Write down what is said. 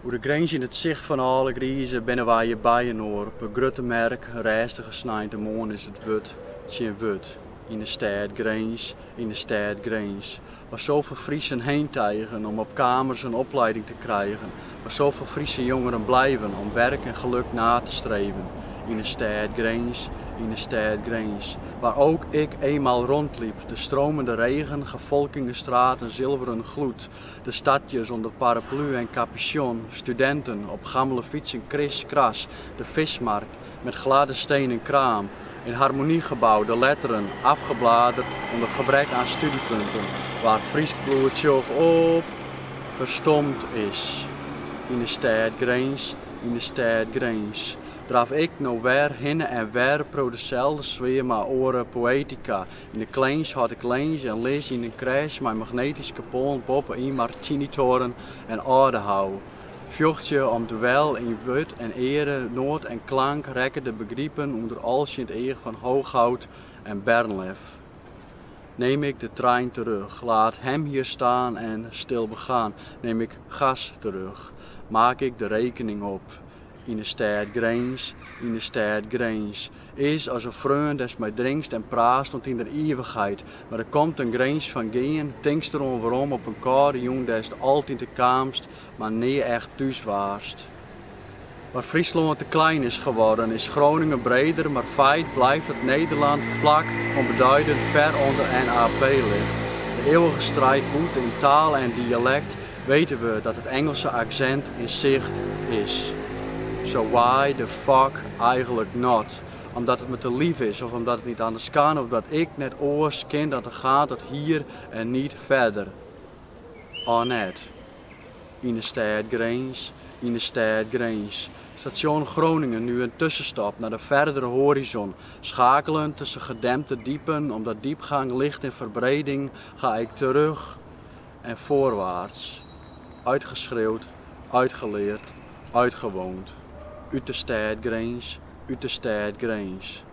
Hoe de grens in het zicht van alle griezen binnen waar je Bijenoor. Op grote merk, rijstige snijdt de moon is het wut, tjen wut. In de stad grens, in de stad grens. Waar zoveel Friesen heen tijgen om op kamers een opleiding te krijgen. Waar zoveel Friese jongeren blijven om werk en geluk na te streven. In de stad grens, in de stad grens. Waar ook ik eenmaal rondliep, de stromende regen, gevolkingde straten, zilveren gloed. De stadjes onder paraplu en capuchon, studenten op gammele fietsen kris-kras. De vismarkt met gladde stenen kraam. In harmoniegebouw de letteren afgebladerd onder gebrek aan studiepunten. Waar Fries bloedjoch op verstomd is. In de stad grens, in de stad grens. Draf ik nou weer heen en weer pro dezelfde sfeer maar oren poëtica. In de kleins had ik leens en lees in een crash mijn magnetisch kapot poppen in Martinitoren en Aardehou. Vjochtje om duel in wut en ere, noord en klank rekken de begrippen onder als in het eer van Hooghout en Bernlef. Neem ik de trein terug, laat hem hier staan en stil begaan. Neem ik gas terug, maak ik de rekening op. In de stad grens, in de stad grens. Is als een vreun des mij drinkst en praat stond in de eeuwigheid. Maar er komt een grens van geen, tinkst erom waarom op een koude jong des altijd te kaamst, maar niet echt thuis waarst. Waar Friesland te klein is geworden, is Groningen breder, maar feit blijft het Nederland vlak onbeduidend ver onder NAP ligt. De eeuwige strijd woedt in taal en dialect, weten we dat het Engelse accent in zicht is. So why the fuck eigenlijk not? Omdat het me te lief is, of omdat het niet anders kan, of dat ik net oors ken dat er gaat tot hier en niet verder. Oh net. In de stad grens, in de stad grens. Station Groningen nu een tussenstap naar de verdere horizon. Schakelen tussen gedempte diepen, omdat diepgang, licht en verbreding ga ik terug en voorwaarts. Uitgeschreeuwd, uitgeleerd, uitgewoond. Uit de stad grens, uit de stad grens.